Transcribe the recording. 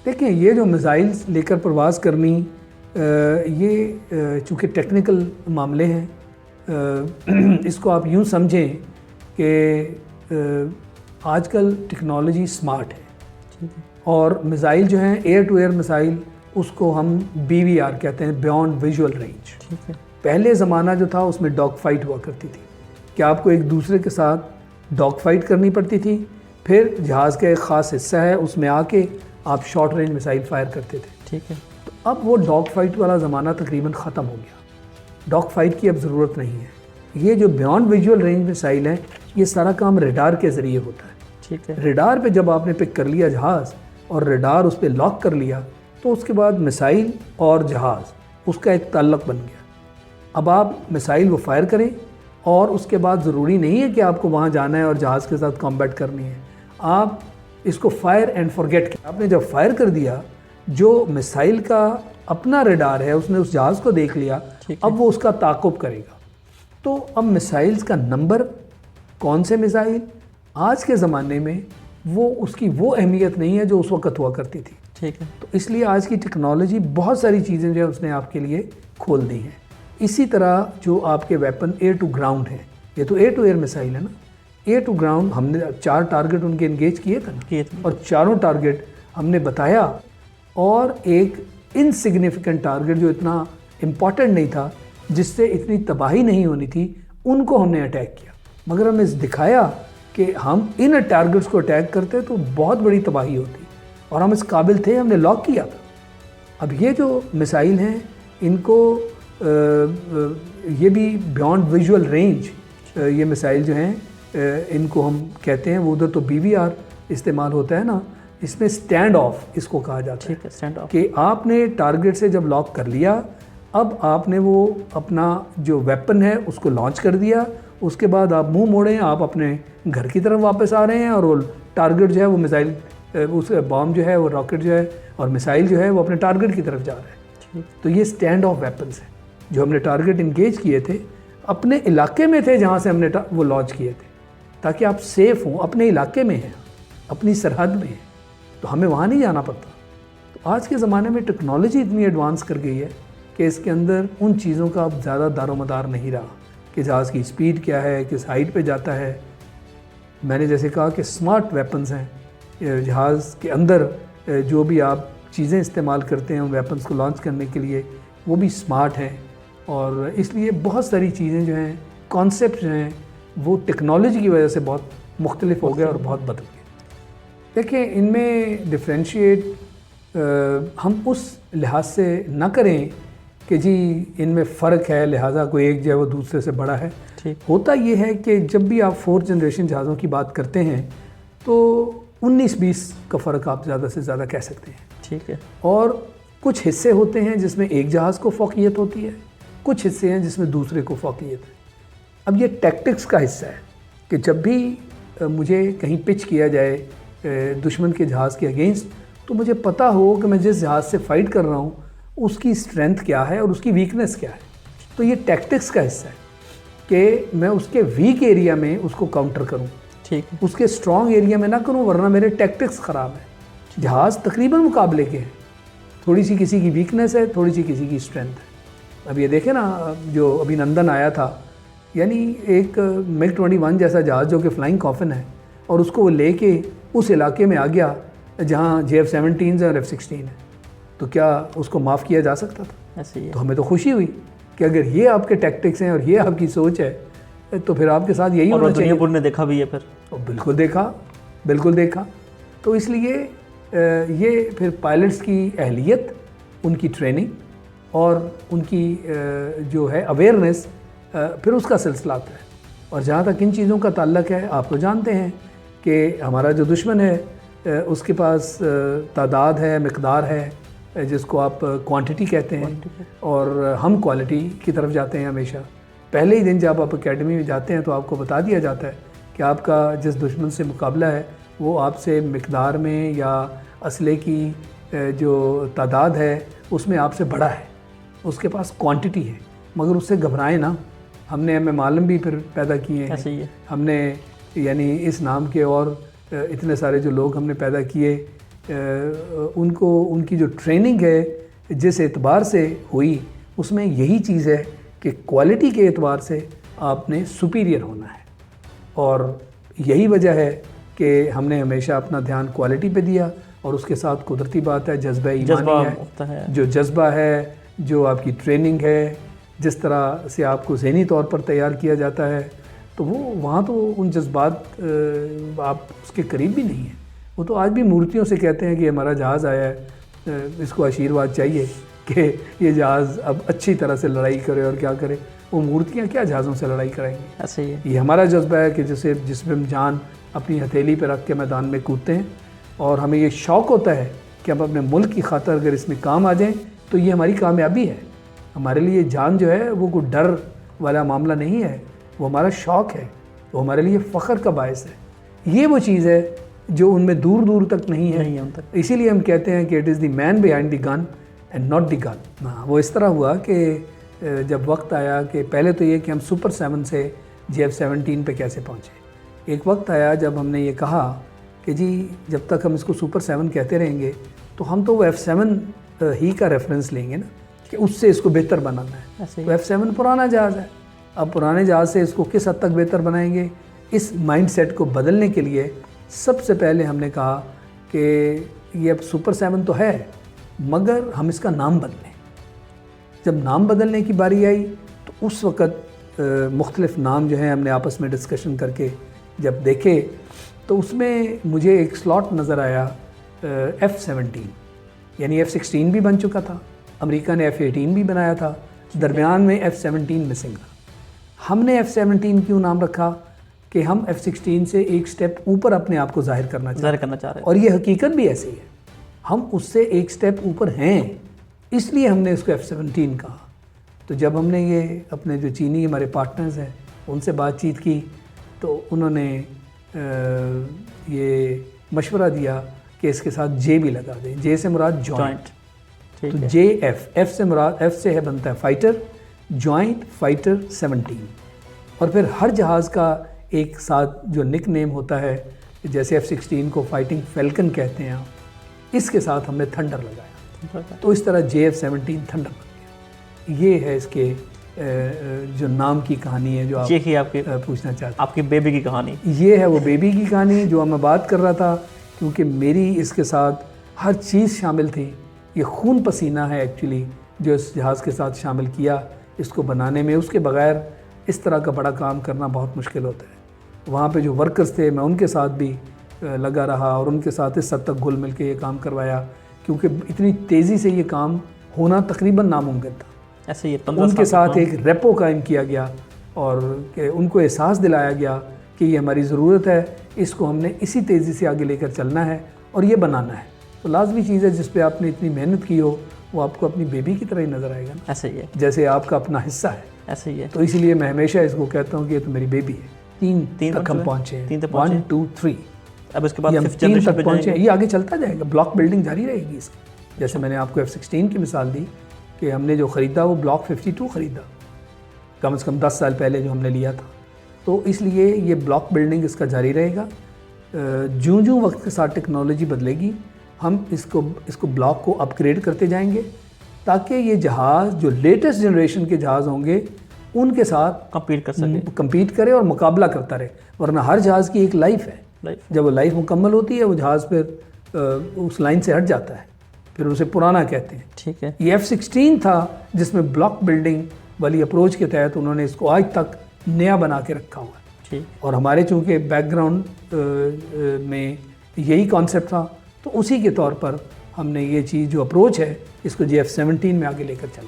देखिए, ये जो मिसाइल्स लेकर प्रवास करनी, ये चूँकि टेक्निकल मामले हैं, इसको आप यूँ समझें कि आजकल टेक्नोलॉजी स्मार्ट है। ठीक है। और मिसाइल जो हैं एयर टू एयर मिसाइल, उसको हम BVR कहते हैं, बियॉन्ड विजुअल रेंज। ठीक है। पहले ज़माना जो था उसमें डॉग फाइट हुआ करती थी कि आपको एक दूसरे के साथ डॉग फाइट करनी पड़ती थी, फिर जहाज़ का एक ख़ास हिस्सा है उसमें आके आप शॉर्ट रेंज मिसाइल फायर करते थे। ठीक है। तो अब वो डॉग फाइट वाला ज़माना तकरीबन ख़त्म हो गया। डॉग फाइट की अब ज़रूरत नहीं है। ये जो बियॉन्ड विजुअल रेंज मिसाइल हैं, ये सारा काम रेडार के ज़रिए होता है। ठीक है। रेडार पे जब आपने पिक कर लिया जहाज़ और रेडार उस पर लॉक कर लिया, तो उसके बाद मिसाइल और जहाज़ उसका एक ताल्लुक़ बन गया। अब आप मिसाइल वो फायर करें और उसके बाद ज़रूरी नहीं है कि आपको वहाँ जाना है और जहाज़ के साथ कॉम्बैट करनी है। आप इसको फायर एंड फॉरगेट किया। आपने जब फायर कर दिया, जो मिसाइल का अपना रेडार है उसने उस जहाज़ को देख लिया, अब वो उसका ताक़ुब करेगा। तो अब मिसाइल्स का नंबर, कौन से मिसाइल, आज के ज़माने में वो उसकी वो अहमियत नहीं है जो उस वक़्त हुआ करती थी। ठीक है। तो इसलिए आज की टेक्नोलॉजी बहुत सारी चीज़ें जो है उसने आपके लिए खोल दी हैं। इसी तरह जो आपके वेपन एयर टू ग्राउंड हैं, ये तो एयर टू एयर मिसाइल है ना। एयर टू ग्राउंड हमने 4 टारगेट उनके इंगेज किए थे ना, और चारों टारगेट हमने बताया, और एक इनसिग्निफिकेंट टारगेट जो इतना इम्पॉर्टेंट नहीं था, जिससे इतनी तबाही नहीं होनी थी, उनको हमने अटैक किया। मगर हमने दिखाया कि हम इन टारगेट्स को अटैक करते तो बहुत बड़ी तबाही होती, और हम इस काबिल थे, हमने लॉक किया था। अब ये जो मिसाइल हैं, इनको ये भी बियॉन्ड विजुअल रेंज ये मिसाइल जो हैं, इनको हम कहते हैं, वो उधर तो BVR इस्तेमाल होता है ना, इसमें स्टैंड ऑफ इसको कहा जाता है। स्टैंड ऑफ कि आपने टारगेट से जब लॉक कर लिया, अब आपने वो अपना जो वेपन है उसको लॉन्च कर दिया, उसके बाद आप मुंह मोड़े, आप अपने घर की तरफ वापस आ रहे हैं, और वो टारगेट जो है वो मिसाइल, उस बॉम्ब जो है वो रॉकेट जो है और मिसाइल जो है वो अपने टारगेट की तरफ जा रहा है। तो ये स्टैंड ऑफ वेपन्स है। जो हमने टारगेट इंगेज किए थे अपने इलाके में थे, जहाँ से हमने वो लॉन्च किए थे, ताकि आप सेफ़ हों, अपने इलाके में हैं, अपनी सरहद में हैं, तो हमें वहाँ नहीं जाना पड़ता। तो आज के ज़माने में टेक्नोलॉजी इतनी एडवांस कर गई है कि इसके अंदर उन चीज़ों का अब ज़्यादा दारोमदार नहीं रहा कि जहाज़ की स्पीड क्या है, किस हाइट पे जाता है। मैंने जैसे कहा कि स्मार्ट वेपन्स हैं। जहाज़ के अंदर जो भी आप चीज़ें इस्तेमाल करते हैं उन वेपन्स को लॉन्च करने के लिए, वो भी स्मार्ट हैं, और इसलिए बहुत सारी चीज़ें जो हैं, कॉन्सेप्ट जो हैं, वो टेक्नोलॉजी की वजह से बहुत मुख्तलिफ हो गए और बहुत बदल गए। देखिए, इनमें डिफ्रेंशिएट हम उस लिहाज से ना करें कि जी इनमें फ़र्क है, लिहाजा कोई एक जो है वो दूसरे से बड़ा है। होता ये है कि जब भी आप 4th जनरेशन जहाज़ों की बात करते हैं तो 19-20 का फ़र्क आप ज़्यादा से ज़्यादा कह सकते हैं। ठीक है। और कुछ हिस्से होते हैं जिसमें एक जहाज़ को फ़ौक़ियत होती है, कुछ हिस्से हैं जिसमें दूसरे को फ़ौक़ियत है। अब ये टैक्टिक्स का हिस्सा है कि जब भी मुझे कहीं पिच किया जाए दुश्मन के जहाज़ के अगेंस्ट, तो मुझे पता हो कि मैं जिस जहाज़ से फ़ाइट कर रहा हूँ उसकी स्ट्रेंथ क्या है और उसकी वीकनेस क्या है। तो ये टैक्टिक्स का हिस्सा है कि मैं उसके वीक एरिया में उसको काउंटर करूँ, ठीक है, उसके स्ट्रॉन्ग एरिया में ना करूँ, वरना मेरे टैक्टिक्स ख़राब है। जहाज़ तकरीबन मुकाबले के हैं, थोड़ी सी किसी की वीकनेस है, थोड़ी सी किसी की स्ट्रेंथ है। अब ये देखें ना, जो अभिनंदन आया था, यानी एक MiG-21 जैसा जहाज़ जो कि फ्लाइंग कॉफिन है, और उसको वो लेके उस इलाके में आ गया जहाँ JF-17 और F-16 है, तो क्या उसको माफ़ किया जा सकता था? ऐसे ही। तो हमें तो खुशी हुई कि अगर ये आपके टैक्टिक्स हैं और ये आपकी सोच है, तो फिर आपके साथ यही होना चाहिए। दुनिया ने देखा भी है फिर। बिल्कुल देखा, बिल्कुल देखा। तो इसलिए ये फिर पायलट्स की अहलियत, उनकी ट्रेनिंग और उनकी जो है अवेयरनेस, फिर उसका सिलसिला आता है। और जहाँ तक इन चीज़ों का ताल्लुक़ है, आप तो जानते हैं कि हमारा जो दुश्मन है उसके पास तादाद है, मिक़दार है, जिसको आप क्वांटिटी कहते हैं, और हम क्वालिटी की तरफ जाते हैं हमेशा। पहले ही दिन जब आप एकेडमी में जाते हैं तो आपको बता दिया जाता है कि आपका जिस दुश्मन से मुकाबला है वो आपसे मिक़दार में या असले की जो तादाद है उसमें आपसे बड़ा है, उसके पास क्वांटिटी है, मगर उससे घबराएं ना। हमने हमें मालूम भी फिर पैदा किए हैं, ऐसे ही है। हमने यानी इस नाम के और इतने सारे जो लोग हमने पैदा किए उनको उनकी जो ट्रेनिंग है जिस एतबार से हुई उसमें यही चीज़ है कि क्वालिटी के एतबार से आपने सुपीरियर होना है, और यही वजह है कि हमने हमेशा अपना ध्यान क्वालिटी पे दिया। और उसके साथ कुदरती बात है जज्बा ईमानी है, जो जज्बा है, जो आपकी ट्रेनिंग है, जिस तरह से आपको ज़हनी तौर पर तैयार किया जाता है, तो वो वहाँ तो उन जज्बात आप उसके करीब भी नहीं हैं। वो तो आज भी मूर्तियों से कहते हैं कि हमारा जहाज़ आया है, इसको आशीर्वाद चाहिए कि ये जहाज़ अब अच्छी तरह से लड़ाई करे और क्या करे। वो मूर्तियाँ क्या जहाज़ों से लड़ाई कराएंगी। ऐसे ही है। ये हमारा जज्बा है कि जिसमें हम जान अपनी हथेली पर रख के मैदान में कूदते हैं, और हमें ये शौक़ होता है कि हम अपने मुल्क की खातिर अगर इसमें काम आ जाएं तो ये हमारी कामयाबी है। हमारे लिए जान जो है वो कोई डर वाला मामला नहीं है, वो हमारा शौक़ है, वो हमारे लिए फ़ख्र का बायस है। ये वो चीज़ है जो उनमें दूर दूर तक नहीं है। इसीलिए हम कहते हैं कि it is the man behind the gun and not the gun. हाँ, वो इस तरह हुआ कि जब वक्त आया कि पहले तो ये कि हम सुपर 7 से JF-17 पे कैसे पहुँचे। एक वक्त आया जब हमने ये कहा कि जी जब तक हम इसको सुपर 7 कहते रहेंगे तो हम तो वो F7 ही का रेफरेंस लेंगे ना, कि उससे इसको बेहतर बनाना है। तो F7 पुराना जहाज़ है, अब पुराने जहाज़ से इसको किस हद तक बेहतर बनाएंगे, इस माइंडसेट को बदलने के लिए सबसे पहले हमने कहा कि ये अब सुपर 7 तो है मगर हम इसका नाम बदलें। जब नाम बदलने की बारी आई तो उस वक़्त मुख्तलिफ नाम जो हैं हमने आपस में डिस्कशन करके जब देखे तो उसमें मुझे एक स्लॉट नज़र आया F-17, यानी F-16 भी बन चुका था, अमेरिका ने F-18 भी बनाया था, दरमियान में F-17 मिसिंग था। हमने F-17 क्यों नाम रखा कि हम F-16 से एक स्टेप ऊपर अपने आप को जाहिर करना चाह रहे हैं, और ये हकीकत भी ऐसी है, हम उससे एक स्टेप ऊपर हैं, इसलिए हमने इसको F-17 कहा। तो जब हमने ये अपने जो चीनी हमारे पार्टनर्स हैं उनसे बातचीत की तो उन्होंने ये मशवरा दिया कि इसके साथ जे भी लगा दें। जे से मुराद जॉइंट, तो JF, F से मुराद, F से है बनता है फाइटर, जॉइंट फाइटर 17। और फिर हर जहाज़ का एक साथ जो निक नेम होता है, जैसे F-16 को फाइटिंग फैल्कन कहते हैं, इसके साथ हमने थंडर लगाया, तो इस तरह JF-17 थंडर बन गया। ये है इसके जो नाम की कहानी है जो आप आपके पूछना चाहते हैं, आपकी बेबी की कहानी। ये है वो बेबी की कहानी जो मैं बात कर रहा था, क्योंकि मेरी इसके साथ हर चीज़ शामिल थी। ये खून पसीना है एक्चुअली जो इस जहाज़ के साथ शामिल किया इसको बनाने में। उसके बग़ैर इस तरह का बड़ा काम करना बहुत मुश्किल होता है। वहाँ पे जो वर्कर्स थे मैं उनके साथ भी लगा रहा और उनके साथ इस हद तक घुल मिल के ये काम करवाया, क्योंकि इतनी तेज़ी से ये काम होना तकरीबन नामुमकिन था। ऐसे ये उनके साथ एक रेपो कायम किया गया और उनको एहसास दिलाया गया कि ये हमारी ज़रूरत है, इसको हमने इसी तेज़ी से आगे लेकर चलना है और ये बनाना है। तो लाजमी चीज़ है जिस पे आपने इतनी मेहनत की हो वो आपको अपनी बेबी की तरह ही नज़र आएगा ना। ऐसे ही है, जैसे आपका अपना हिस्सा है, ऐसे ही है। तो इसलिए मैं हमेशा इसको कहता हूँ कि ये तो मेरी बेबी है। तीन तक हम पहुँचे हैं, 1 2 3। अब इसके बाद 3 तक पहुँचे हैं, ये आगे चलता जाएगा, ब्लॉक बिल्डिंग जारी रहेगी इसकी। जैसे मैंने आपको F-16 की मिसाल दी कि हमने जो ख़रीदा वो ब्लॉक 52 ख़रीदा, कम से कम 10 साल पहले जो हमने लिया था। तो इसलिए ये ब्लॉक बिल्डिंग इसका जारी रहेगा। जूँ वक्त के साथ टेक्नोलॉजी बदलेगी, हम इसको ब्लॉक को अपग्रेड करते जाएंगे ताकि ये जहाज़ जो लेटेस्ट जनरेशन के जहाज़ होंगे उनके साथ कम्पीट करे और मुकाबला करता रहे। वरना हर जहाज़ की एक लाइफ है, जब वो लाइफ मुकम्मल होती है वो जहाज़ फिर उस लाइन से हट जाता है, फिर उसे पुराना कहते हैं। ठीक है, ये F-16 था जिसमें ब्लॉक बिल्डिंग वाली अप्रोच के तहत उन्होंने इसको आज तक नया बना के रखा हुआ है। ठीक। और हमारे चूँकि बैकग्राउंड में यही कॉन्सेप्ट था तो उसी के तौर पर हमने ये चीज़ जो अप्रोच है इसको JF-17 में आगे लेकर चला।